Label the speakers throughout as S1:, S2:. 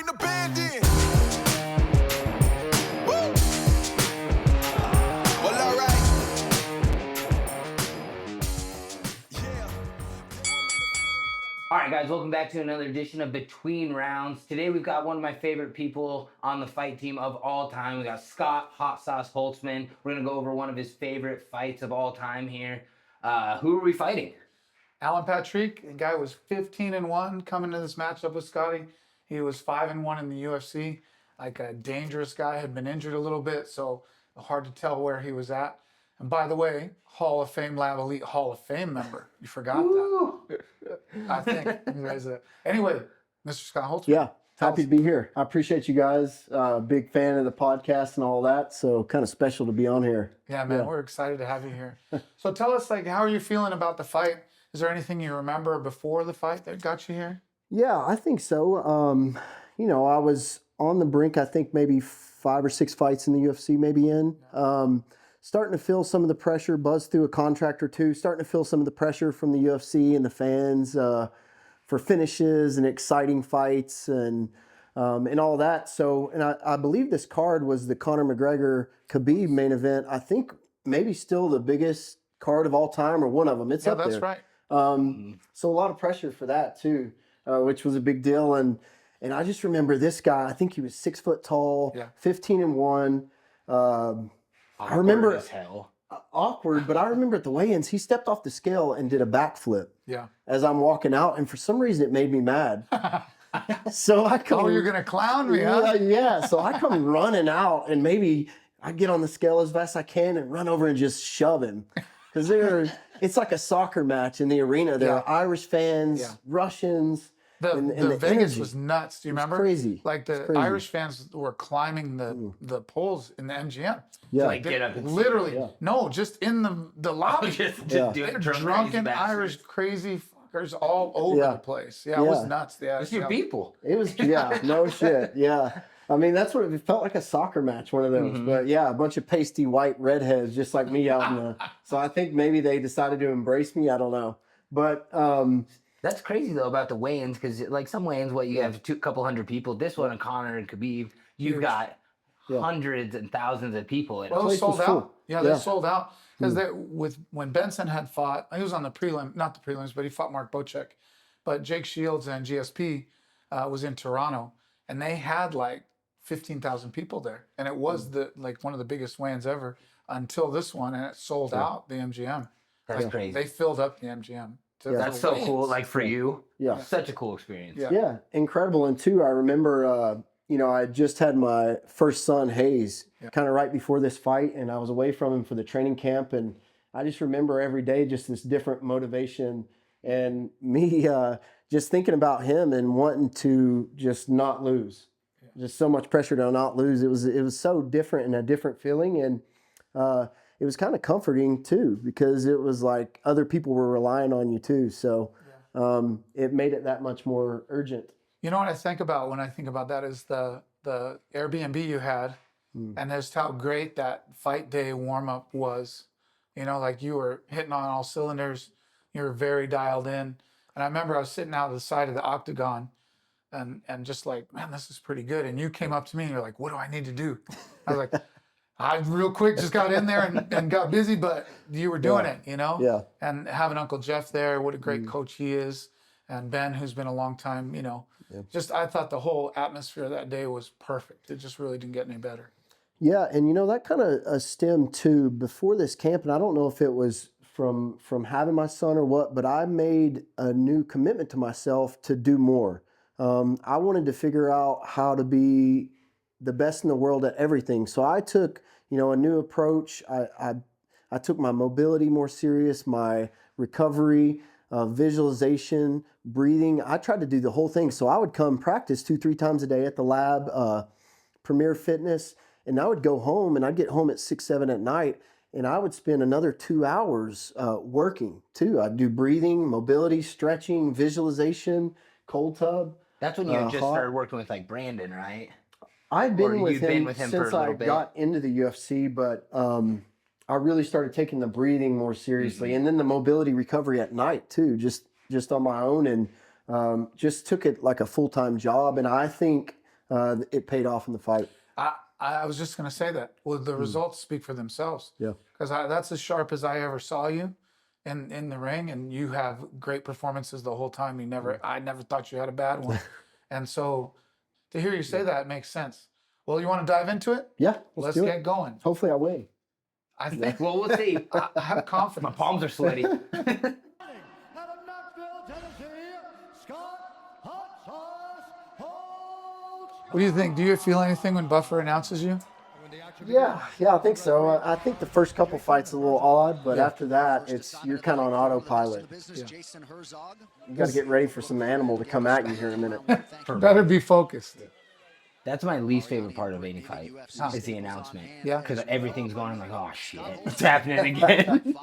S1: bring the band in. Woo! Well, all right. Yeah.
S2: All right, guys, welcome back to another edition of Between Rounds. Today we've got one of my favorite people on the fight team of all time. We got Scott Hot Sauce Holtzman. We're gonna go over one of his favorite fights of all time here. Who are we fighting?
S3: Alan Patrick, the guy was 15-1 coming to this matchup with Scotty. He was 5-1 in the UFC. Like a dangerous guy, had been injured a little bit, so hard to tell where he was at. And by the way, Hall of Fame Lab Elite Hall of Fame member. You forgot that. I think. You guys, anyway, Mr. Scott Holtzman.
S4: Yeah, happy to be here. I appreciate you guys. Big fan of the podcast and all that, so kind of special to be on here.
S3: Yeah, man, we're excited to have you here. So tell us, like, how are you feeling about the fight? Is there anything you remember before the fight that got you here?
S4: Yeah, I think so. You know, I was on the brink, I think maybe 5 or 6 fights in the UFC, maybe in. Starting to feel some of the pressure, buzzed through a contract or two, starting to feel some of the pressure from the UFC and the fans for finishes and exciting fights and all that. So, and I believe this card was the Conor McGregor-Khabib main event. I think maybe still the biggest card of all time or one of them. It's up there.
S3: Yeah, that's right.
S4: So a lot of pressure for that too, which was a big deal. And I just remember this guy, I think he was 6 foot tall, 15-1. I remember
S2: as hell.
S4: Awkward, but I remember at the weigh-ins, he stepped off the scale and did a backflip.
S3: Yeah.
S4: As I'm walking out, and for some reason it made me mad. So I come.
S3: Oh, you're gonna clown me, huh?
S4: Yeah. So I come running out, and maybe I get on the scale as fast as I can and run over and just shove him. Because it's like a soccer match in the arena. There are Irish fans, Russians.
S3: The Vegas
S4: energy
S3: was nuts. Do you remember?
S4: Crazy.
S3: Like the Irish fans were climbing the poles in the MGM.
S4: Yeah.
S2: Like get up and
S3: Literally. No, just in the lobby.
S2: just
S4: Yeah.
S2: doing
S3: Drunken Irish crazy fuckers all over the place. Yeah, it was nuts. Yeah,
S2: It's your people.
S4: It was, no shit. Yeah. I mean, that's what it felt like, a soccer match, one of those. But yeah, a bunch of pasty white redheads just like me out in the. So I think maybe they decided to embrace me. I don't know. But
S2: That's crazy though about the weigh-ins, because like some weigh-ins, you have a couple hundred people. This one, Conor and Khabib, you've got hundreds and thousands of people.
S3: Well, it sold out.
S4: full.
S3: Yeah, they sold out because when Benson had fought, he was on the prelim, not the prelims, but he fought Mark Bocek. But Jake Shields and GSP was in Toronto, and they had like 15,000 people there, and it was one of the biggest weigh-ins ever until this one, and it sold out the MGM.
S2: That's crazy.
S3: They filled up the MGM.
S2: That's so cool. Like for you, such a cool experience.
S4: Yeah, incredible. And two, I remember, you know, I just had my first son, Hayes, kind of right before this fight, and I was away from him for the training camp, and I just remember every day just this different motivation, and me just thinking about him and wanting to just not lose. Just so much pressure to not lose. It was so different and a different feeling, and it was kind of comforting too, because it was like other people were relying on you too. So it made it that much more urgent.
S3: You know what I think about when I think about that is the Airbnb you had, and just how great that fight day warm up was. You know, like you were hitting on all cylinders. You were very dialed in. And I remember I was sitting out of the side of the Octagon, and just like, man, this is pretty good. And you came up to me and you're like, what do I need to do? I was like, I real quick just got in there and got busy, but you were doing it, you know?
S4: Yeah.
S3: And having Uncle Jeff there, what a great coach he is. And Ben, who's been a long time, you know, just I thought the whole atmosphere that day was perfect. It just really didn't get any better.
S4: Yeah, and you know, that kind of stemmed to before this camp, and I don't know if it was from having my son or what, but I made a new commitment to myself to do more. I wanted to figure out how to be the best in the world at everything. So I took, you know, a new approach. I took my mobility more serious, my recovery, visualization, breathing. I tried to do the whole thing. So I would come practice 2-3 times a day at the lab, Premier Fitness, and I would go home, and I'd get home at 6-7 at night, and I would spend another 2 hours working too. I'd do breathing, mobility, stretching, visualization, cold tub.
S2: That's when you just started working with like Brandon, right?
S4: I've been with him
S2: for
S4: since
S2: a
S4: I
S2: little bit.
S4: got into the UFC, but I really started taking the breathing more seriously, and then the mobility recovery at night too, just on my own, and just took it like a full-time job. And I think it paid off in the fight.
S3: I was just going to say that. Well, the results speak for themselves.
S4: Yeah.
S3: Because that's as sharp as I ever saw you in the ring, and you have great performances the whole time. I never thought you had a bad one. And so to hear you say that makes sense. Well, you want to dive into it?
S4: Yeah,
S3: Let's
S4: do
S3: get
S4: it.
S3: going.
S4: Hopefully I win.
S3: I think
S2: Well, we'll see.
S3: I have
S2: My
S3: confidence.
S2: palms are sweaty.
S5: Out of Knoxville, Tennessee, Scott Hot Sauce Holtzman.
S3: What do you think? Do you feel anything when Buffer announces you?
S4: Yeah, I think so. I think the first couple fights a little odd, but after that, you're kind of on autopilot. You got to get ready for some animal to come at you here in a minute.
S3: Better be focused.
S2: That's my least favorite part of any fight, is the announcement.
S3: Yeah.
S2: Because everything's going, I'm like, oh, shit, it's happening again.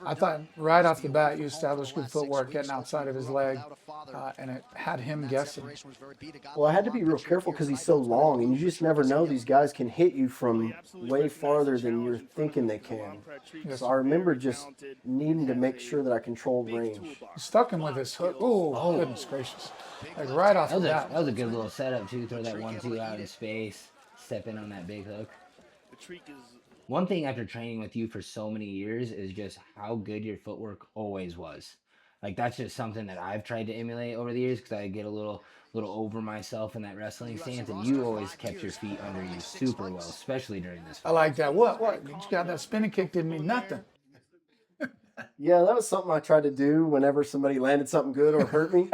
S3: I thought right off the bat you established good footwork getting outside of his leg, and it had him guessing.
S4: Well, I had to be real careful because he's so long, and you just never know. These guys can hit you from way farther than you're thinking they can. So I remember just needing to make sure that I controlled range.
S3: He stuck him with his hook. Oh, goodness gracious. Like right off the bat.
S2: That was a good little setup, too. Throw that 1-2 out in space, step in on that big hook. One thing after training with you for so many years is just how good your footwork always was. Like, that's just something that I've tried to emulate over the years because I get a little over myself in that wrestling stance, and you always kept your feet under you super well, especially during this
S3: I
S2: fight.
S3: like that. What? You got that spinning kick didn't mean nothing.
S4: Yeah, that was something I tried to do whenever somebody landed something good or hurt me.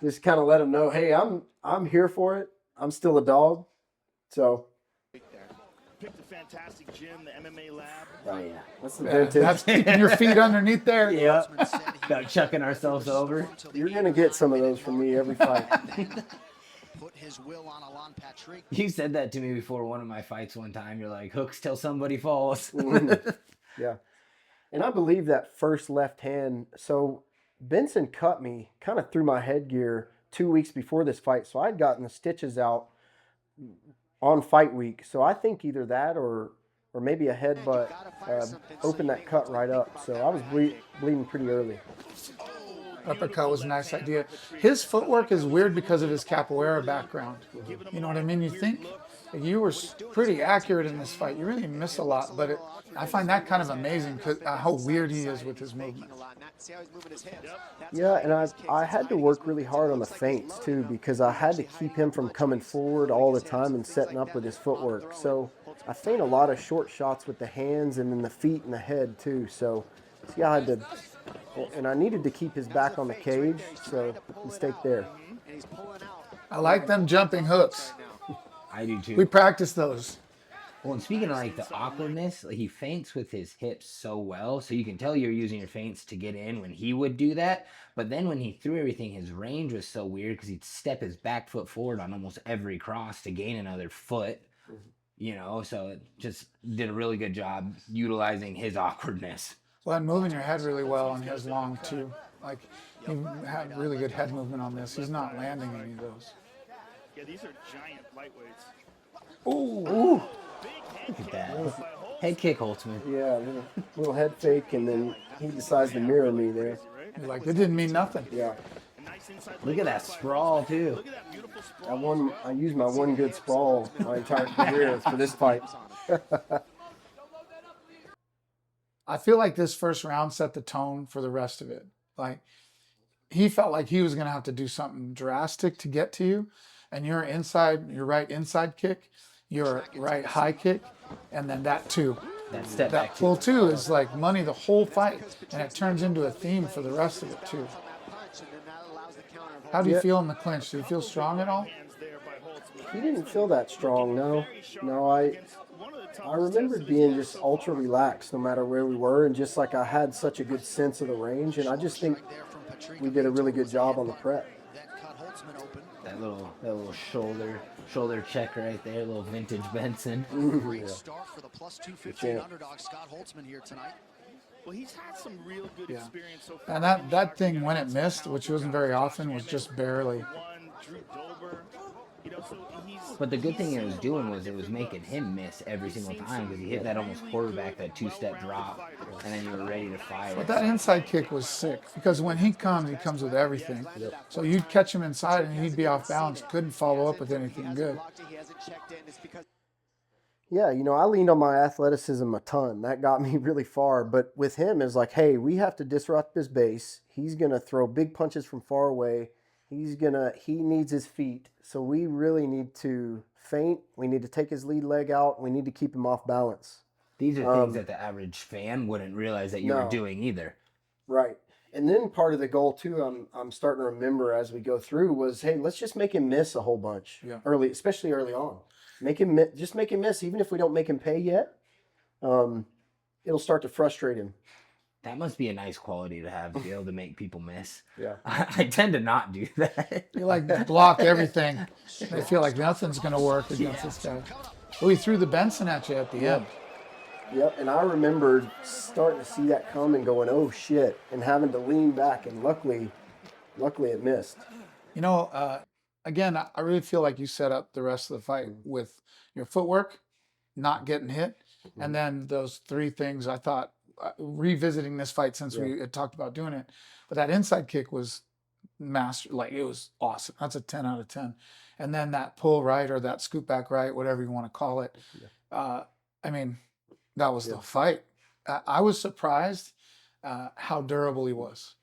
S4: Just kind of let them know, hey, I'm here for it. I'm still a dog. So.
S6: Picked a fantastic gym, the MMA lab.
S2: Oh, yeah.
S4: That's the
S3: Yeah,
S4: vintage.
S3: that's keeping your feet underneath there.
S2: Yeah. About chucking ourselves over.
S4: You're going to get some of those from me every fight.
S5: Put his will on Alan Patrick.
S2: You said that to me before one of my fights one time. You're like, hooks till somebody falls.
S4: Yeah. And I believe that first left hand. So Benson cut me kind of through my headgear 2 weeks before this fight. So I'd gotten the stitches out on fight week. So I think either that or maybe a headbutt opened that cut right up. So I was bleeding pretty early.
S3: Uppercut was a nice idea. His footwork is weird because of his capoeira background. You know what I mean? You think you were pretty accurate in this fight. You really miss a lot, but I find that kind of amazing because how weird he is with his movement.
S4: Yeah, and I had to work really hard on the feints too because I had to keep him from coming forward all the time and setting up with his footwork. So I feint a lot of short shots with the hands and then the feet and the head too. So yeah, I had to, and I needed to keep his back on the cage. So mistake there.
S3: I like them jumping hooks.
S2: I do too.
S3: We practice those.
S2: Well, and speaking of like the awkwardness, like, he feints with his hips so well, so you can tell you're using your feints to get in when he would do that. But then when he threw everything, his range was so weird because he'd step his back foot forward on almost every cross to gain another foot. You know, so it just did a really good job utilizing his awkwardness.
S3: Well, and moving your head really well on his long too. Like you had really good head movement on this. He's not landing any of those.
S6: Yeah, these are giant lightweights.
S3: Ooh.
S2: Look at that. Head kick, Holtzman.
S4: Yeah, little head fake, and then he decides to mirror me there.
S3: You're like, it didn't mean nothing.
S4: Yeah.
S2: Look at that sprawl, too.
S4: I used my one good sprawl my entire career for this fight.
S3: I feel like this first round set the tone for the rest of it. Like he felt like he was going to have to do something drastic to get to you, and your right inside kick, your right high kick, and then that two.
S2: That step
S3: That
S2: back.
S3: pull two is like money the whole fight, and it turns into a theme for the rest of it too. How do you feel in the clinch? Do you feel strong at all?
S4: He didn't feel that strong, no. No, I remembered being just ultra relaxed no matter where we were, and just like I had such a good sense of the range, and I just think we did a really good job on the prep.
S2: That little shoulder check right there, little vintage Benson.
S5: Great start for the plus 215 underdog Scott Holtzman here tonight.
S6: Well, he's had some real good experience so far.
S3: And that thing when it missed, which wasn't very often, was just barely.
S6: Drew Dober. You know, so he's.
S2: But the good thing
S6: he's
S2: it was
S6: seen a
S2: doing
S6: lot of
S2: was it was
S6: different
S2: making
S6: looks.
S2: him miss every
S6: He's
S2: single
S6: seen
S2: time
S6: some
S2: because he hit that almost
S6: really
S2: quarterback,
S6: good,
S2: that two-step
S6: well-rounded
S2: drop,
S6: fighters.
S2: and then you were ready to fire.
S3: But that inside kick was sick because when he comes with everything. So you'd catch him inside and he'd be off balance, couldn't follow up with anything good.
S4: Yeah, you know, I leaned on my athleticism a ton. That got me really far. But with him, it's like, hey, we have to disrupt his base. He's gonna throw big punches from far away. He needs his feet. So we really need to feint. We need to take his lead leg out. We need to keep him off balance.
S2: These are things that the average fan wouldn't realize that you were
S4: No.
S2: doing either.
S4: Right. And then part of the goal too, I'm starting to remember as we go through was, hey, let's just make him miss a whole bunch early, especially early on. Make him just make him miss, even if we don't make him pay yet. It'll start to frustrate him.
S2: That must be a nice quality to have, to be able to make people miss.
S4: Yeah.
S2: I tend to not do that.
S3: You like block everything. They feel like nothing's going to work against this guy. Well, he threw the Benson at you at the end.
S4: Yep. And I remember starting to see that come and going, oh shit, and having to lean back, and luckily it missed.
S3: You know, again, I really feel like you set up the rest of the fight with your footwork, not getting hit, and then those three things. I thought, revisiting this fight since we had talked about doing it, but that inside kick was master, like it was awesome. That's a 10 out of 10. And then that pull right or that scoop back right, whatever you want to call it. I mean, that was the fight. I was surprised how durable he was.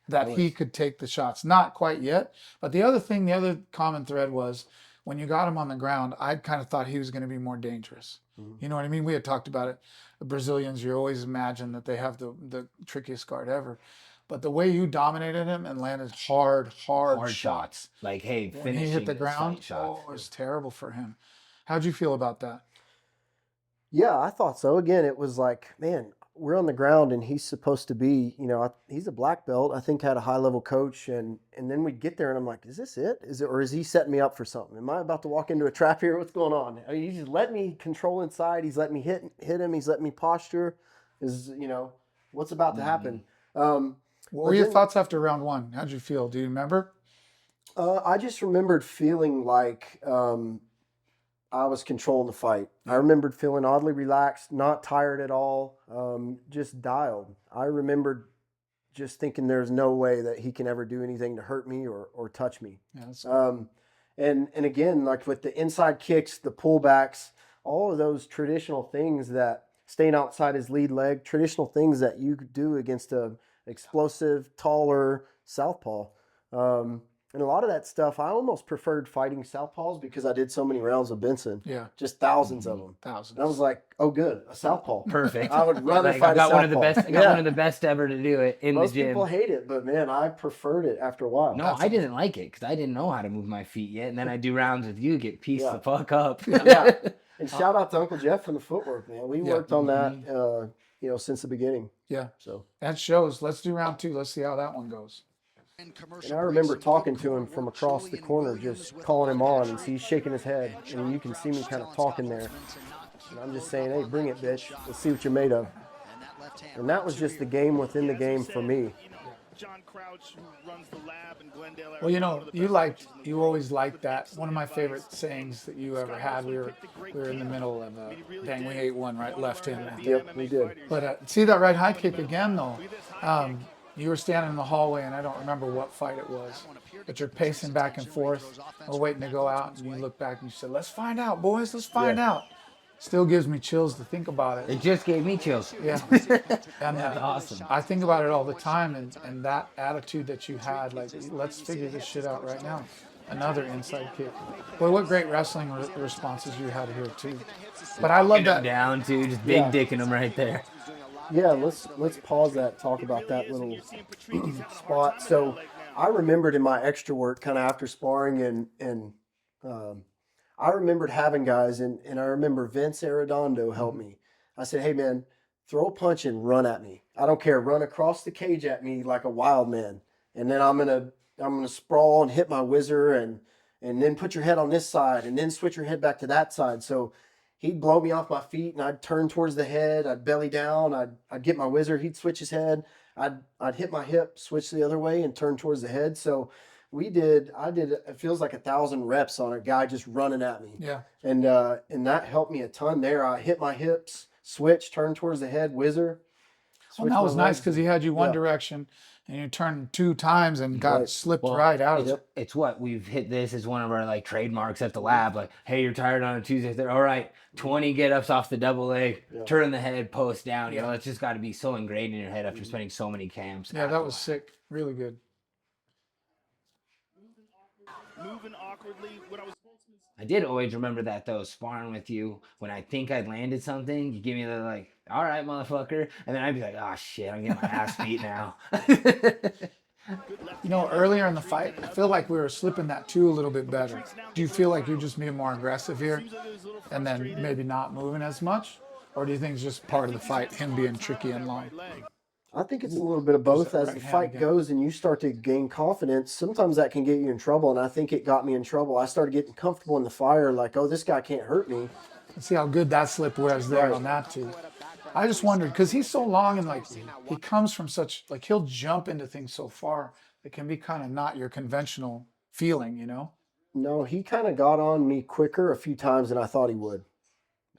S3: That he could take the shots. Not quite yet. But the other common thread was when you got him on the ground, I kind of thought he was going to be more dangerous. You know what I mean? We had talked about it. The Brazilians, you always imagine that they have the trickiest guard ever. But the way you dominated him and landed hard shots.
S2: Like, hey,
S3: When
S2: finishing
S3: he hit the
S2: this
S3: ground,
S2: fight shots.
S3: it was terrible for him. How'd you feel about that?
S4: Yeah, I thought so. Again, it was like, man, we're on the ground and he's supposed to be, you know, he's a black belt. I think had a high level coach, and then we'd get there and I'm like, is this it? Or is he setting me up for something? Am I about to walk into a trap here? What's going on? I mean, he's just let me control inside. He's letting me hit him. He's letting me posture. What's about to happen?
S3: What were your thoughts after round one? How'd you feel? Do you remember?
S4: I just remembered feeling like I was controlling the fight. I remembered feeling oddly relaxed, not tired at all, just dialed. I remembered just thinking there's no way that he can ever do anything to hurt me or touch me.
S3: Yeah, that's
S4: And again, like with the inside kicks, the pullbacks, all of those traditional things that staying outside his lead leg, traditional things that you could do against a explosive, taller southpaw. And a lot of that stuff, I almost preferred fighting southpaws because I did so many rounds of Benson.
S3: Yeah.
S4: Just thousands of them.
S3: Thousands.
S4: And I was like, oh, good, a southpaw.
S2: Perfect.
S4: I would rather
S2: Like,
S4: fight
S2: I got
S4: a
S2: one of the
S4: southpaw.
S2: best. I got one of the best ever to do it in
S4: Most
S2: the gym.
S4: people hate it, but man, I preferred it after a while.
S2: No, I didn't like it because I didn't know how to move my feet yet. And then I do rounds with you, get pieced the fuck up.
S4: Yeah. And shout out to Uncle Jeff for the footwork, man. We worked on that, since the beginning.
S3: Yeah.
S4: So
S3: That shows. Let's do round two. Let's see how that one goes.
S4: And I remember talking to him from across the corner, just calling him on, and he's shaking his head, and you can see me kind of talking there. And I'm just saying, hey, bring it, bitch. Let's see what you're made of. And that was just the game within the game for me.
S6: John Crouch, who runs the lab in Glendale,
S3: Well, you always liked that. One of my favorite sayings that you ever had. We were in the middle of we ate one right left hand.
S4: Yep, we did.
S3: But see that right high kick again though. You were standing in the hallway, and I don't remember what fight it was, but you're pacing back and forth. We're waiting to go out, and you look back and you said, "Let's find out, boys. Let's find out." Still gives me chills to think about it.
S2: It just gave me chills.
S3: Yeah, and
S2: That's awesome.
S3: I think about it all the time, and that attitude that you had, like, let's figure this shit out right now. Another inside kick. Boy, what great wrestling responses you had here too. But I love that.
S2: Down too, just big dicking them right there.
S4: Yeah, let's pause that, talk about that little spot. So I remembered in my extra work, kind of after sparring, and I remembered having guys, and I remember Vince Arredondo helped me. I said, hey man, throw a punch and run at me. I don't care, run across the cage at me like a wild man, and then I'm gonna sprawl and hit my whizzer, and then put your head on this side, and then switch your head back to that side. So he'd blow me off my feet, and I'd turn towards the head. I'd belly down. I'd get my whizzer. He'd switch his head. I'd hit my hip, switch the other way, and turn towards the head. So I did, it feels like 1,000 reps on a guy just running at me.
S3: Yeah.
S4: And that helped me a ton there. I hit my hips, switch, turn towards the head, whizzer.
S3: Well, that was nice because he had you one
S4: Yeah.
S3: direction and you turned 2 times and got
S4: Right.
S3: slipped
S2: Well,
S3: right out of
S2: it's,
S3: it.
S2: it's what we've hit. This as one of our like trademarks at the lab. Like, hey, you're tired on a Tuesday. They're all right. 20 get-ups off the double leg, turn the head, post down. You know, it's just got to be so ingrained in your head after spending so many camps.
S3: Yeah, that was sick. Really good.
S6: Moving awkwardly. When I was
S2: I did always remember that though, sparring with you. When I think I'd landed something, you give me the like, all right, motherfucker, and then I'd be like, oh shit, I'm getting my ass beat now.
S3: You know, earlier in the fight, I feel like we were slipping that too a little bit better. Do you feel like you're just being more aggressive here and then maybe not moving as much? Or do you think it's just part of the fight, him being tricky and long?
S4: I think it's a little bit of both. As
S3: right
S4: the
S3: hand
S4: fight
S3: again.
S4: goes and you start to gain confidence, sometimes that can get you in trouble. And I think it got me in trouble. I started getting comfortable in the fire, like, oh, this guy can't hurt me.
S3: Let's see how good that slip was there on that too. I just wondered, because he's so long and like he comes from such, like he'll jump into things so far. It can be kind of not your conventional feeling, you know?
S4: No, he kind of got on me quicker a few times than I thought he would.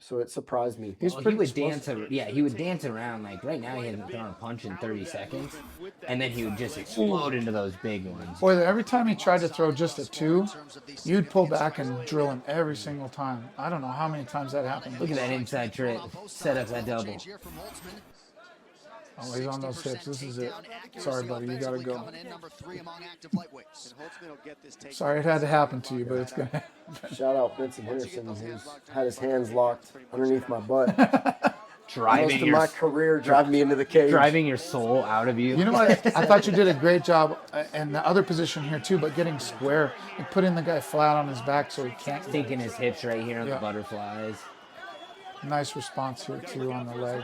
S4: So it surprised me.
S3: He's
S2: Well, he
S3: pretty
S2: would
S3: explosive.
S2: dance. Yeah, he would dance around. Like right now, he hasn't thrown a punch in 30 seconds, and then he would just explode into those big ones.
S3: Boy, every time he tried to throw just a 2, you'd pull back and drill him every single time. I don't know how many times that happened.
S2: Look at that inside trip. Set up that double.
S3: Oh, he's on those hips. This is it. Sorry, buddy. You got to go. Sorry it had to happen to you, but it's going to happen.
S4: Shout out Vincent Henderson, who's had his hands locked underneath my butt. Most
S2: Driving
S4: of
S2: your
S4: my career driving me into the cage.
S2: driving your soul out of you.
S3: You know what? I thought you did a great job in the other position here too, but getting square and putting the guy flat on his back so he can't.
S2: Thinking his hips right here on
S3: Yeah.
S2: the butterflies.
S3: Nice response here too on the leg.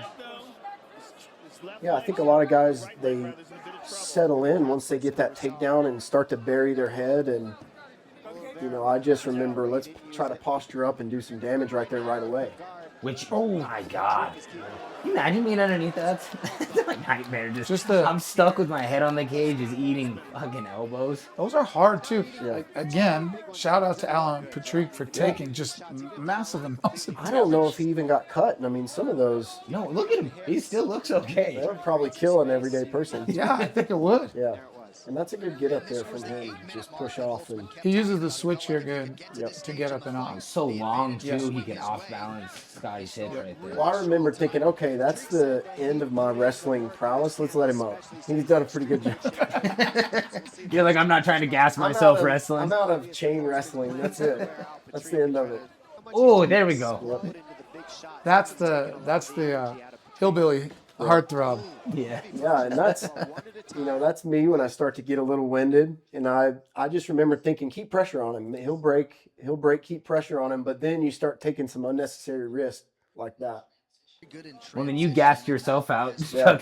S4: Yeah, I think a lot of guys, they settle in once they get that takedown and start to bury their head. And, you know, I just remember, let's try to posture up and do some damage right there right away.
S2: Which, oh my god. Can you imagine being underneath that? That's a nightmare. I'm stuck with my head on the cage, just eating fucking elbows.
S3: Those are hard too.
S4: Yeah.
S3: Like, again, shout out to Alan Patrick for taking just massive amounts of
S4: I don't know if he even got cut. And I mean, some of those,
S2: No, look at him. He still looks okay.
S4: that would probably kill an everyday person.
S3: Yeah, I think it would.
S4: Yeah. And that's a good get up there from him. Just push off and
S3: He uses the switch here good
S4: Yep.
S3: to get up and off.
S2: So long too,
S3: Yes.
S2: he can off balance Scotty's hip right there.
S4: well, I remember thinking, okay, that's the end of my wrestling prowess. Let's let him up. He's done a pretty good job.
S2: You're like, I'm not trying to gas myself wrestling.
S4: I'm out of chain wrestling. That's it. That's the end of it.
S2: Oh, there we go.
S4: Yep.
S3: That's the hillbilly heartthrob.
S2: Yeah.
S4: Yeah, and that's that's me when I start to get a little winded, and I just remember thinking, keep pressure on him. He'll break, keep pressure on him, but then you start taking some unnecessary risks like that.
S2: Well, then you gassed yourself out,
S4: Yeah.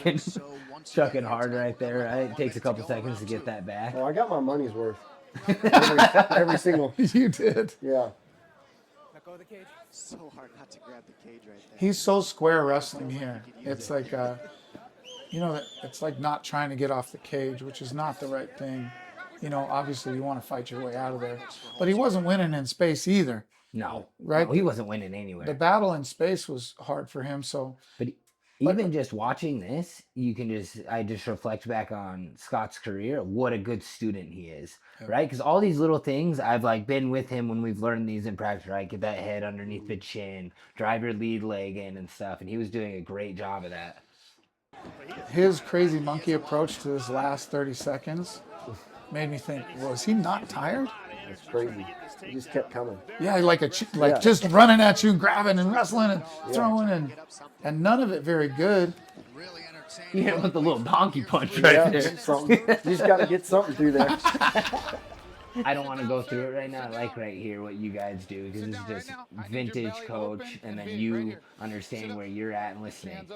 S2: chucking hard right there. Right? It takes a couple seconds to get that back.
S4: Well, I got my money's worth. Every single,
S3: You did.
S4: yeah.
S5: So hard not to grab the cage right there.
S3: He's so square wrestling here. It's like, it's like not trying to get off the cage, which is not the right thing. You know, obviously you want to fight your way out of there. But he wasn't winning in space either.
S2: No,
S3: Right?
S2: no, he wasn't winning anywhere.
S3: The battle in space was hard for him. So
S2: But even just watching this, I just reflect back on Scott's career. What a good student he is, right? Because all these little things, I've like been with him when we've learned these in practice, right? Get that head underneath the chin, drive your lead leg in and stuff. And he was doing a great job of that.
S3: his crazy monkey approach to his last 30 seconds made me think, was he not tired?
S4: It's crazy. He just kept coming.
S3: Yeah, like
S4: Yeah.
S3: just running at you, grabbing and wrestling and throwing and none of it very good.
S5: Really entertaining.
S2: You hit him with the little donkey punch right
S4: Yeah,
S2: there.
S4: something. You just got to get something through there.
S2: I don't want to go through it right now. I like right here what you guys do because this is just vintage coach, and then you understand where you're at and listening.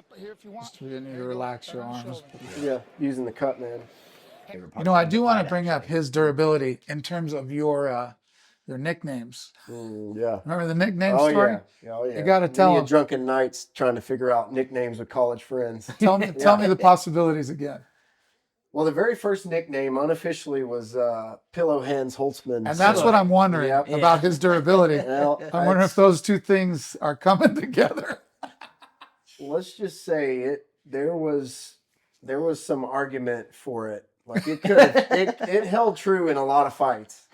S3: Just you need to relax your arms.
S4: Yeah, using the cut, man.
S3: You know, I do want to bring up his durability in terms of your nicknames.
S4: Yeah.
S3: Remember the nickname
S4: Oh
S3: story?
S4: yeah. Oh yeah.
S3: You gotta tell
S4: Many
S3: him.
S4: drunken nights trying to figure out nicknames with college friends.
S3: Tell me the possibilities again.
S4: Well, the very first nickname unofficially was Pillow Hands Holtzman.
S3: And that's what I'm wondering
S4: Yep.
S3: about his durability.
S4: Well,
S3: I'm wondering if those two things are coming together.
S4: let's just say it. There was some argument for it. Like it could it held true in a lot of fights.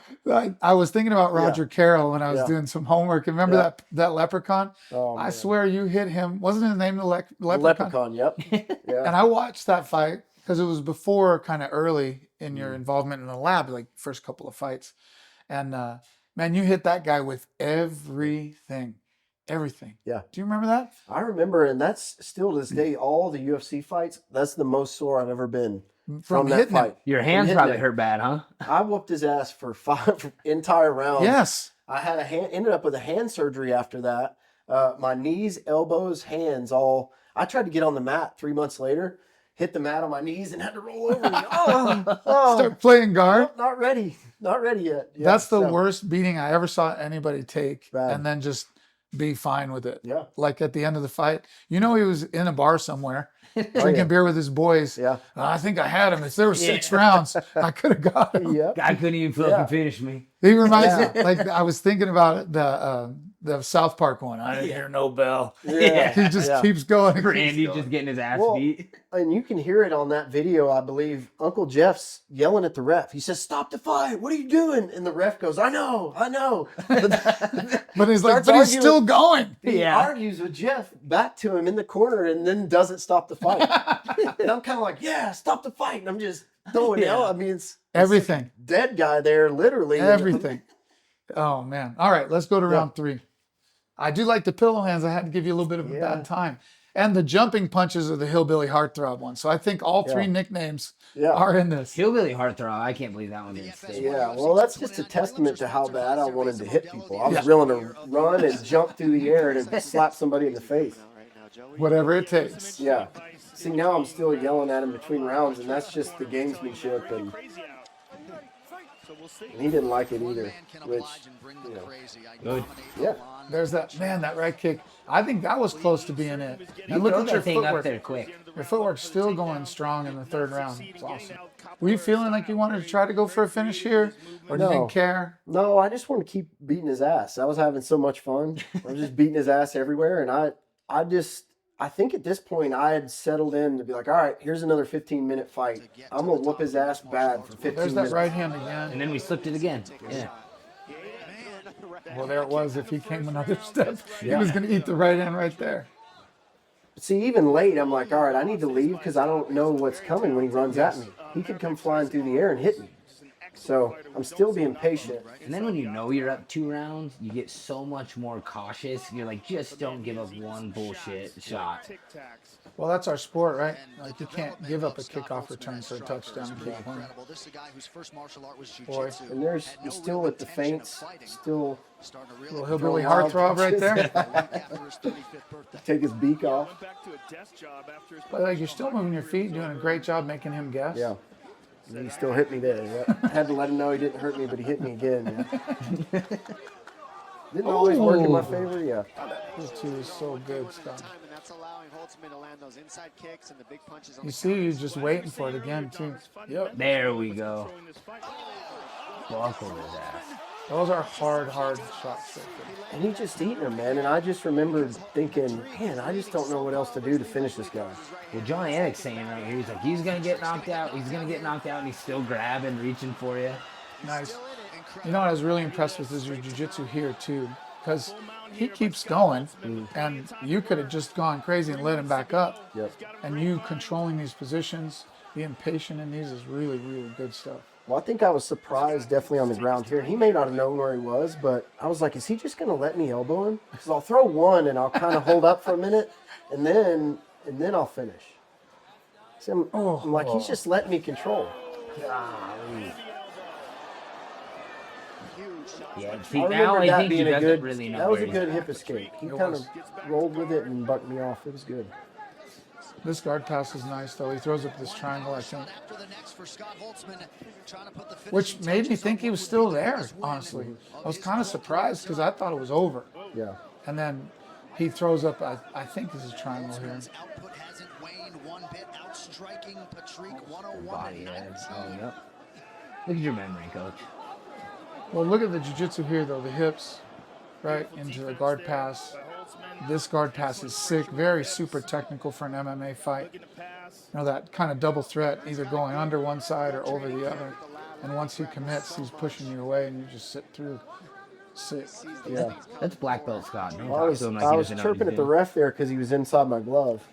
S3: I was thinking about Roger Carroll when I was
S4: Yeah.
S3: doing some homework. Remember
S4: Yeah.
S3: that leprechaun?
S4: Oh,
S3: I
S4: man.
S3: swear you hit him. Wasn't his name the leprechaun?
S4: Leprechaun. Yep. Yeah.
S3: And I watched that fight because it was before kind of early in your involvement in the lab, like first couple of fights. And man, you hit that guy with everything. Everything.
S4: Yeah.
S3: Do you remember that?
S4: I remember, and that's still to this day, all the UFC fights. That's the most sore I've ever been from that
S3: hitting him.
S4: fight.
S2: Your
S4: From
S2: hands
S4: hitting
S2: probably
S4: him.
S2: hurt bad, huh?
S4: I whooped his ass for 5 entire rounds.
S3: Yes.
S4: I had ended up with a hand surgery after that. My knees, elbows, hands, all. I tried to get on the mat 3 months later, hit the mat on my knees, and had to roll over. And,
S3: Start playing guard.
S4: not ready yet. Yeah,
S3: That's the
S4: so,
S3: worst beating I ever saw anybody take,
S4: Bad.
S3: and then just be fine with it.
S4: Yeah.
S3: Like at the end of the fight, he was in a bar somewhere drinking
S4: yeah.
S3: beer with his boys.
S4: Yeah.
S3: I think I had him. If there were 6 rounds, I could have got him.
S4: Yeah.
S2: I couldn't even fucking finish me.
S3: He reminds me, like I was thinking about the South Park one. I didn't hear no bell.
S4: Yeah.
S3: He just
S4: Yeah.
S3: keeps going. and keeps
S2: Randy
S3: going.
S2: just getting his ass
S4: Well,
S2: beat.
S4: And you can hear it on that video, I believe. Uncle Jeff's yelling at the ref. He says, "Stop the fight. What are you doing?" And the ref goes, I know.
S3: But he's like,
S4: Starts
S3: but he's
S4: arguing-
S3: still going.
S4: He
S2: Yeah.
S4: argues with Jeff back to him in the corner and then doesn't stop the fight. And I'm kind of like, yeah, stop the fight. And I'm just throwing
S2: Yeah.
S4: hell. I mean, it's
S3: Everything.
S4: dead guy there, literally.
S3: Everything. Oh man. All right, let's go to round 3. I do like the pillow hands. I had to give you a little bit of a bad time. And the jumping punches are the hillbilly heartthrob one. So I think all 3 nicknames are in this.
S2: Hillbilly heartthrob. I can't believe that one didn't stay.
S4: Yeah, well, that's just a testament to how bad I wanted to hit people. I was willing to run and jump through the air and slap somebody in the face.
S3: Whatever it takes.
S4: Yeah. See, now I'm still yelling at him between rounds, and that's just the gamesmanship, and he didn't like it either, which, you know,
S2: Good.
S4: yeah.
S3: There's that right kick. I think that was close to being it.
S2: You
S3: And look
S2: throw
S3: at your
S2: that thing up
S3: footwork.
S2: there quick.
S3: Your footwork's still going strong in the 3rd round. It's awesome. Were you feeling like you wanted to try to go for a finish here? Or you
S4: No.
S3: didn't care?
S4: No, I just want to keep beating his ass. I was having so much fun. I was just beating his ass everywhere, and I think at this point I had settled in to be like, all right, here's another 15-minute fight. I'm going to whoop his ass bad for 15
S3: There's
S4: minutes.
S3: that right hand again.
S2: And then we slipped it again. Yeah.
S3: Well, there it was. If he came another step, he
S4: Yeah.
S3: was going to eat the right hand right there.
S4: See, even late, I'm like, all right, I need to leave because I don't know what's coming when he runs at me. He could come flying through the air and hit me. So I'm still being patient.
S2: And then when you know you're up 2 rounds, you get so much more cautious. You're like, just don't give up one bullshit shot.
S3: Well, that's our sport, right? Like you can't give up a kickoff return for a touchdown and keep playing.
S5: This is a guy whose first martial art was
S3: Boy.
S5: jiu-jitsu.
S4: And there's still with the feints, still
S3: Little hillbilly
S4: Wild
S3: heartthrob right there.
S5: After his 35th birthday.
S4: take his beak off.
S3: But like you're still moving your feet, doing a great job making him guess.
S4: Yeah. And he still hit me there. Yeah. I had to let him know he didn't hurt me, but he hit me again. Yeah. Didn't always work in my favor. Yeah.
S3: This two is so good, Scott.
S7: Time, and that's allowing Holtzman to land those inside kicks and the big punches on
S3: You
S7: the
S3: see, you're just waiting for it again, too. Yep.
S2: There we go. Buckle his ass.
S3: Those are hard shots. Right there.
S4: And he just eating him, man. And I just remember thinking, man, I just don't know what else to do to finish this guy.
S2: Well, John Anik's saying right here, he's like, he's going to get knocked out. He's going to get knocked out, and he's still grabbing, reaching for you.
S3: Nice. You know what I was really impressed with is your jiu-jitsu here, too. Because he keeps going, and you could have just gone crazy and let him back up.
S4: Yep.
S3: And you controlling these positions, being patient in these is really, really good stuff.
S4: Well, I think I was surprised definitely on the ground here. He may not have known where he was, but I was like, is he just going to let me elbow him? Because I'll throw one and I'll kind of hold up for a minute, and then I'll finish. See, I'm like, he's just letting me control.
S2: Yeah, see,
S4: I
S2: now
S4: remember
S2: I
S4: that
S2: think he
S4: being a
S2: doesn't
S4: good.
S2: really know
S4: That was
S2: where
S4: a
S2: he's
S4: good
S2: at.
S4: hip escape. He
S3: It
S4: kind
S3: was.
S4: of rolled with it and bucked me off. It was good.
S3: This guard pass is nice, though. He throws up this triangle, I think.
S5: After the next for Scott Holtzman, trying to put the
S3: Which
S5: finishing
S3: made me
S5: touches
S3: think
S5: on
S3: he was
S5: what
S3: still
S5: was
S3: there,
S5: his win.
S3: honestly. I was kind of surprised because I thought it was over.
S4: Yeah.
S3: And then he throws up, I think this is a triangle here.
S5: His output hasn't waned one bit, striking Patrick 101
S2: Body
S5: and
S2: head.
S5: 19.
S2: Oh, yep. Look at your memory, coach.
S3: Well, look at the jiu-jitsu here, though. The hips, right, into the guard pass. This guard pass is sick. Very super technical for an MMA fight. You know, that kind of double threat, either going under one side or over the other. And once he commits, he's pushing you away, and you just sit through. Sick.
S4: Yeah.
S2: That's black belt Scott. Don't
S4: I
S2: talk
S4: was
S2: to him like
S4: I
S2: he
S4: was
S2: doesn't know what
S4: chirping
S2: he's
S4: at the
S2: doing.
S4: ref there because he was inside my glove.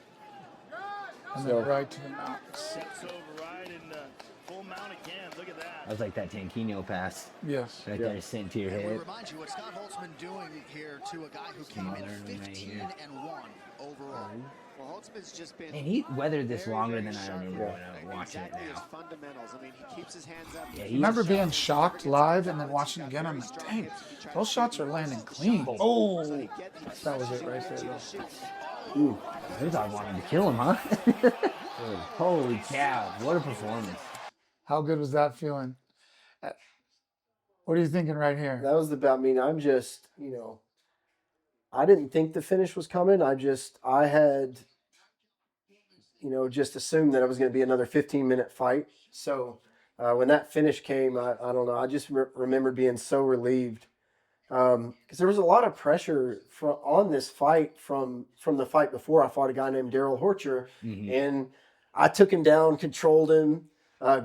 S3: And
S4: So-
S3: then right to the mount.
S6: Steps over right in full mount again. Look at that.
S2: That was like that Tanquino pass.
S3: Yes.
S2: Right
S4: Yeah.
S2: there, sent to your
S5: And we
S2: head.
S5: remind you what Scott Holtzman doing here to a guy who came in
S2: Smaller than right
S5: 15
S2: here.
S5: and 1 overall.
S7: Well, Holtzman's just been
S2: And he weathered this
S7: very,
S2: longer
S7: very
S2: than I
S7: sharp
S2: remember
S7: with
S2: when I was watching it
S7: exactly his
S2: now.
S7: fundamentals. I mean, he keeps his hands up.
S2: Yeah,
S3: I
S2: he
S3: remember being shocked live and then watching again. I'm like, dang, those shots are landing clean. Oh, that was it right there, though.
S2: I thought I wanted to kill him, huh? Holy cow! What a performance!
S3: How good was that feeling? What are you thinking right here?
S4: That was I mean, I'm just, I didn't think the finish was coming. I had, just assumed that it was going to be another 15-minute fight. So when that finish came, I don't know. I just remember being so relieved because there was a lot of pressure on this fight from the fight before. I fought a guy named Daryl Horcher, and I took him down, controlled him,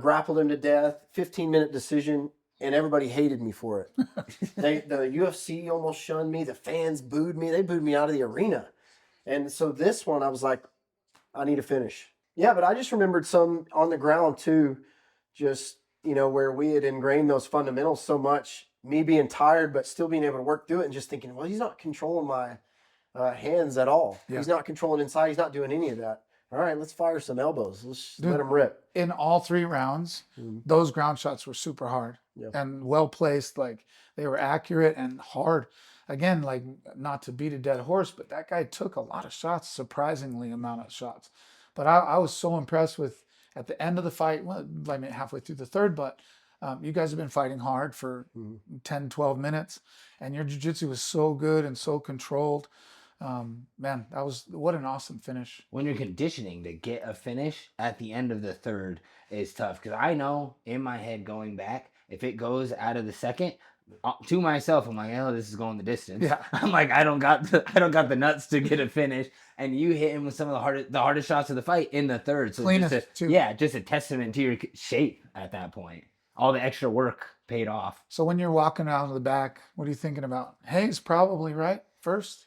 S4: grappled him to death, 15-minute decision. And everybody hated me for it. The UFC almost shunned me. The fans booed me. They booed me out of the arena. And so this one, I was like, I need to finish. Yeah, but I just remembered some on the ground too, just, where we had ingrained those fundamentals so much, me being tired, but still being able to work through it and just thinking, well, he's not controlling my hands at all.
S3: Yeah.
S4: He's not controlling inside. He's not doing any of that. All right, let's fire some elbows. Let's let him rip.
S3: In all 3 rounds, those ground shots were super hard and well placed. Like they were accurate and hard. Again, like not to beat a dead horse, but that guy took a lot of shots, surprisingly amount of shots. But I was so impressed with at the end of the fight, well, I mean halfway through the third, but you guys have been fighting hard for 10, 12 minutes, and your jiu-jitsu was so good and so controlled. Man, what an awesome finish.
S2: When you're conditioning to get a finish at the end of the third is tough because I know in my head going back, if it goes out of the second, to myself, I'm like, oh, this is going the distance.
S3: Yeah.
S2: I'm like, I don't got the nuts to get a finish. And you hit him with some of the hardest shots of the fight in the third. So
S3: Cleanest, too.
S2: just a testament to your shape at that point. All the extra work paid off.
S3: So when you're walking out of the back, what are you thinking about? Hayes probably, right? First?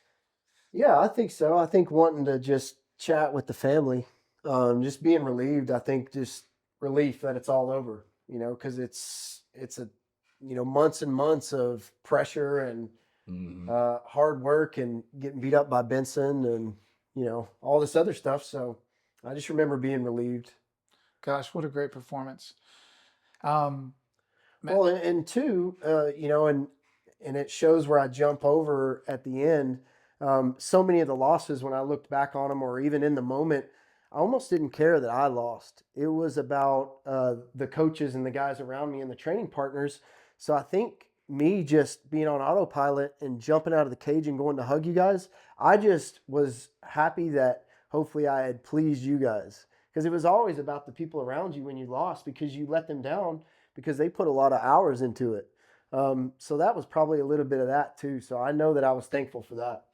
S4: Yeah, I think so. I think wanting to just chat with the family, just being relieved. I think just relief that it's all over, because it's a, months and months of pressure and hard work and getting beat up by Benson and, all this other stuff. So I just remember being relieved.
S3: Gosh, what a great performance.
S4: Well, and two, and it shows where I jump over at the end. So many of the losses, when I looked back on them or even in the moment, I almost didn't care that I lost. It was about the coaches and the guys around me and the training partners. So I think me just being on autopilot and jumping out of the cage and going to hug you guys, I just was happy that hopefully I had pleased you guys. Because it was always about the people around you when you lost because you let them down because they put a lot of hours into it. So that was probably a little bit of that too. So I know that I was thankful for that.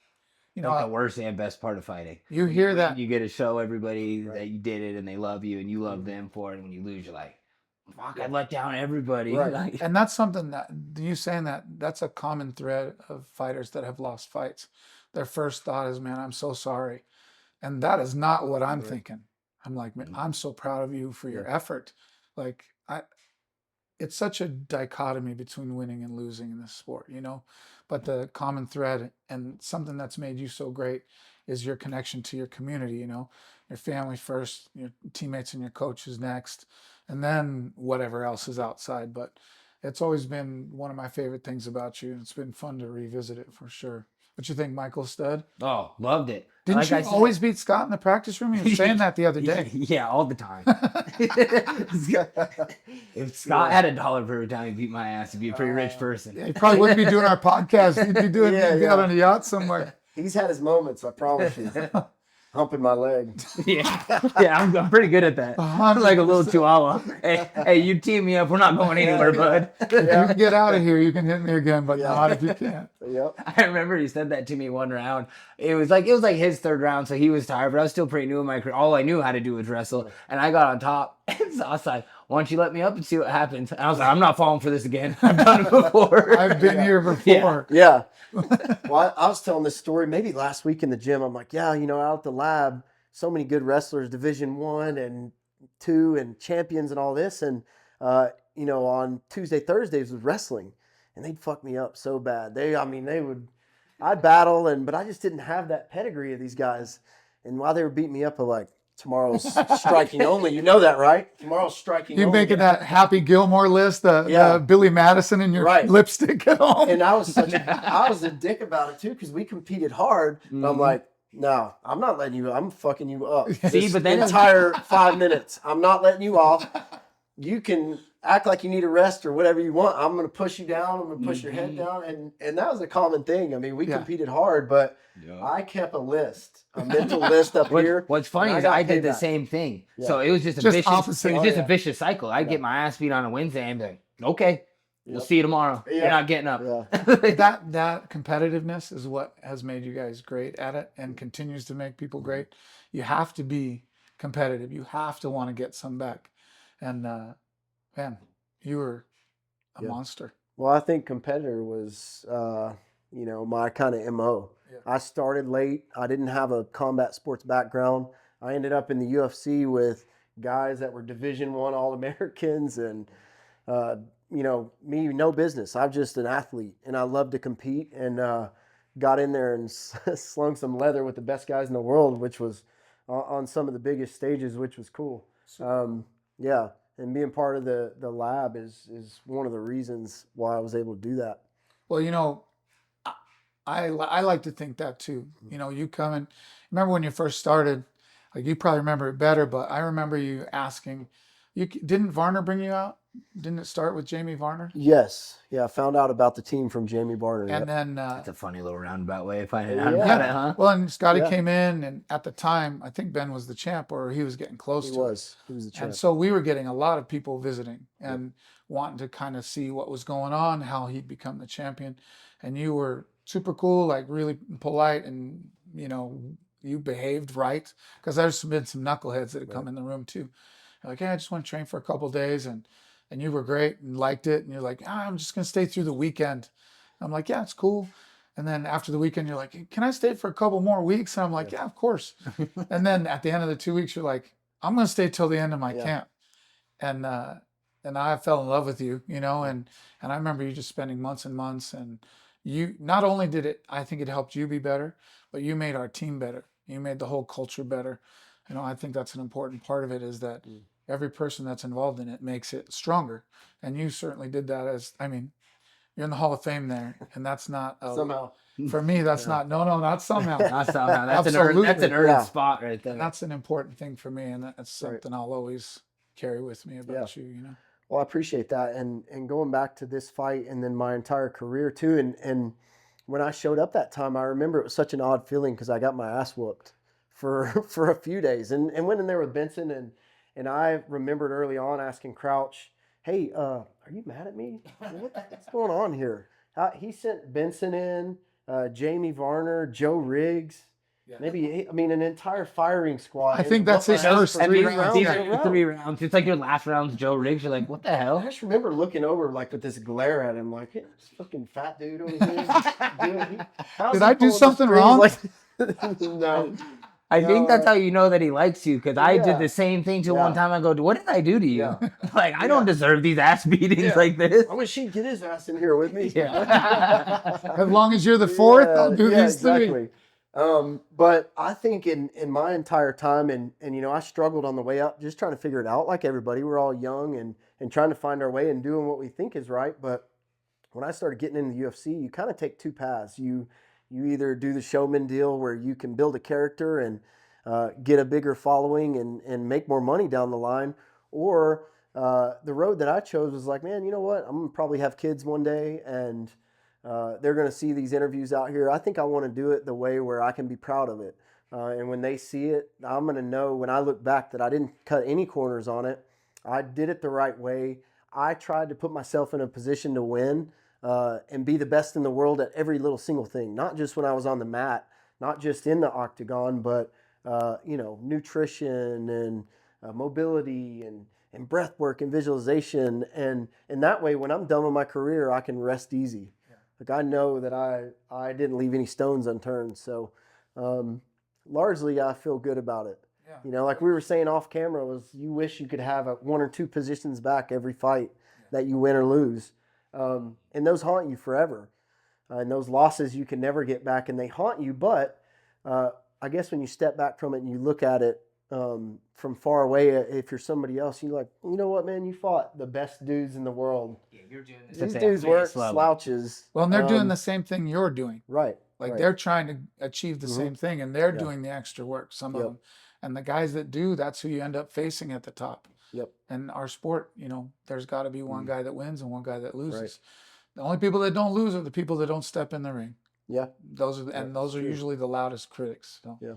S2: Like the worst and best part of fighting.
S3: You hear that?
S2: You get to show everybody that you did it and they love you and you love them for it. And when you lose, you're like, fuck, I let down everybody.
S4: Right.
S2: Like,
S3: And that's something that you saying that's a common thread of fighters that have lost fights. Their first thought is, man, I'm so sorry. And that is not what I'm thinking. I'm like, man, I'm so proud of you for your effort. Like it's such a dichotomy between winning and losing in this sport, but the common thread and something that's made you so great is your connection to your community, your family first, your teammates and your coaches next, and then whatever else is outside. But it's always been one of my favorite things about you. It's been fun to revisit it for sure. What you think, Michael Stud?
S2: oh, loved it.
S3: Didn't
S2: Like
S3: you
S2: I said-
S3: always beat Scott in the practice room? You were saying that the other day.
S2: Yeah, all the time. If Scott had $1 for every time he beat my ass, he'd be a pretty rich person.
S3: Yeah, he probably wouldn't be doing our podcast. He'd be doing
S4: Yeah,
S3: he'd be out on a yacht somewhere.
S4: He's had his moments, I promise you. humping my leg.
S2: Yeah, yeah, I'm pretty good at that. I'm like a little chihuahua. Hey, you team me up. We're not going anywhere, bud.
S3: You can get out of here. You can hit me again, but
S4: Yeah.
S3: not if you can't.
S4: Yep.
S2: I remember he said that to me one round. It was like his third round, so he was tired, but I was still pretty new in my career. All I knew how to do was wrestle, and I got on top. And so I was like, "Why don't you let me up and see what happens?" And I was like, "I'm not falling for this again. I've done it before.
S3: I've been here before.
S4: Yeah. Well, I was telling this story maybe last week in the gym. I'm like, yeah, out at the lab, so many good wrestlers, Division 1 and 2 and champions and all this. And, on Tuesday, Thursdays was wrestling, and they'd fuck me up so bad. I'd battle, but I just didn't have that pedigree of these guys. And while they were beating me up, I'm like, tomorrow's striking only. You know that, right? Tomorrow's striking
S3: You
S4: only.
S3: making that Happy Gilmore list, the Billy Madison in your
S4: Right.
S3: lipstick at home.
S4: And I was a dick about it too, because we competed hard. But I'm like, no, I'm not letting you. I'm fucking you up.
S2: See, but then
S4: entire 5 minutes, I'm not letting you off. You can act like you need a rest or whatever you want. I'm going to push you down. I'm going to push your head down, and that was a common thing. I mean, we competed hard, but I kept a mental list up here.
S2: What's funny is I did the same thing.
S4: Yeah.
S2: So it was just a
S3: Just
S2: vicious.
S3: opposite.
S2: It was
S3: Oh,
S2: just
S4: yeah.
S2: a vicious cycle. I'd get my ass beat on a Wednesday and be like, okay, we'll
S4: Yep.
S2: see you tomorrow.
S4: Yeah.
S2: You're not getting up.
S4: Yeah.
S3: That competitiveness is what has made you guys great at it and continues to make people great. You have to be competitive. You have to want to get some back. And man, you were a monster.
S4: Well, I think competitor was, my kind of MO.
S3: Yeah.
S4: I started late. I didn't have a combat sports background. I ended up in the UFC with guys that were Division 1 All-Americans, and me, no business. I'm just an athlete, and I love to compete, and got in there and slung some leather with the best guys in the world, which was on some of the biggest stages, which was cool. Yeah. And being part of the lab is one of the reasons why I was able to do that.
S3: Well, I like to think that too. You come and remember when you first started, like you probably remember it better, but I remember you asking, didn't Varner bring you out? Didn't it start with Jamie Varner?
S4: Yes. Yeah, I found out about the team from Jamie Varner.
S3: And then
S2: That's a funny little roundabout way of finding out
S4: Yeah.
S2: about it, huh?
S3: well, and Scotty
S4: Yeah.
S3: came in, and at the time, I think Ben was the champ, or he was getting close
S4: He
S3: to it.
S4: was the champ.
S3: And so we were getting a lot of people visiting and wanting to kind of see what was going on, how he'd become the champion. And you were super cool, like really polite, and you behaved right, because there's been some knuckleheads that had come in the room too. You're like, hey, I just want to train for a couple of days, and you were great and liked it, and you're like, I'm just gonna stay through the weekend. I'm like, yeah, it's cool. And then after the weekend, you're like, can I stay for a couple more weeks? And I'm like, yeah, of course. And then at the end of the 2 weeks, you're like, I'm gonna stay till the end of my camp. And I fell in love with you, and I remember you just spending months and months, and you not only I think it helped you be better, but you made our team better. You made the whole culture better. I think that's an important part of it, is that every person that's involved in it makes it stronger. And you certainly did that. You're in the Hall of Fame there, and that's not
S4: Somehow.
S3: for me. That's not not somehow.
S2: Not somehow. That's
S3: Absolutely.
S2: an earned spot right there.
S3: And that's an important thing for me, and that's something I'll always carry with me about you.
S4: Well, I appreciate that. And going back to this fight and then my entire career too. And when I showed up that time, I remember it was such an odd feeling, because I got my ass whooped for a few days, and went in there with Benson, and I remembered early on asking Crouch, hey, are you mad at me? What's going on here? He sent Benson in, Jamie Varner, Joe Riggs, maybe, an entire firing squad.
S3: I think that's his first
S2: And
S3: 3
S2: these
S3: rounds.
S2: these
S4: in a
S2: are
S4: row.
S2: 3 rounds. It's like your last round's Joe Riggs. You're like, what the
S4: I
S2: hell?
S4: just remember looking over like with this glare at him, like, hey, this fucking fat dude over here.
S3: Did I do something wrong?
S4: No.
S2: I think that's how you know that he likes you, because I did
S4: Yeah.
S2: the same thing to
S4: Yeah.
S2: one time. I go, what did I do to you?
S4: Yeah.
S2: Like, I don't deserve these ass beatings like this.
S4: I wish he'd get his ass in here with me.
S2: Yeah.
S3: As long as you're the fourth, I'll do these three.
S4: exactly. But I think in my entire time, and I struggled on the way up, just trying to figure it out like everybody. We're all young and trying to find our way and doing what we think is right. But when I started getting into the UFC, you kind of take two paths. You either do the showman deal where you can build a character and get a bigger following and make more money down the line, or the road that I chose was like, man, you know what? I'm gonna probably have kids one day, and they're going to see these interviews out here. I think I want to do it the way where I can be proud of it. And when they see it, I'm going to know when I look back that I didn't cut any corners on it. I did it the right way. I tried to put myself in a position to win and be the best in the world at every little single thing, not just when I was on the mat, not just in the octagon, but, nutrition and mobility and breath work and visualization. And that way, when I'm done with my career, I can rest easy. Like I know that I didn't leave any stones unturned. So largely, I feel good about it.
S3: Yeah.
S4: Like we were saying off camera, was you wish you could have one or two positions back every fight that you win or lose. And those haunt you forever. And those losses you can never get back, and they haunt you. But I guess when you step back from it and you look at it from far away, if you're somebody else, you're like, you know what, man, you fought the best dudes in the world.
S2: Yeah, you're doing this.
S4: These
S2: at the
S4: dudes weren't
S2: highest level.
S4: slouches.
S3: Well, and they're doing the same thing you're doing.
S4: Right.
S3: Like
S4: right.
S3: they're trying to achieve the same thing, and they're
S4: Yeah.
S3: doing the extra work. Some of
S4: Yep.
S3: them, and the guys that do, that's who you end up facing at the top.
S4: Yep.
S3: And our sport, there's got to be one guy that wins and one guy that loses.
S4: Right.
S3: The only people that don't lose are the people that don't step in the ring.
S4: Yeah.
S3: Those are those are
S4: true.
S3: usually the loudest critics. So.
S4: Yeah.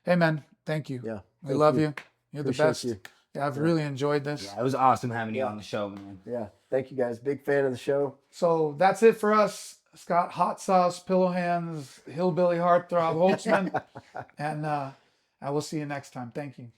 S3: Hey man, thank you.
S4: Yeah.
S3: We
S4: Thank
S3: love
S4: you.
S3: you. You're
S4: Appreciate
S3: the best.
S4: you.
S3: Yeah, I've really enjoyed this.
S2: Yeah, it was awesome having you on the show, man.
S4: Yeah. Thank you guys. Big fan of the show.
S3: So that's it for us. Scott Hot Sauce, Pillow Hands, Hillbilly Heartthrob, Holtzman. And I will see you next time. Thank you.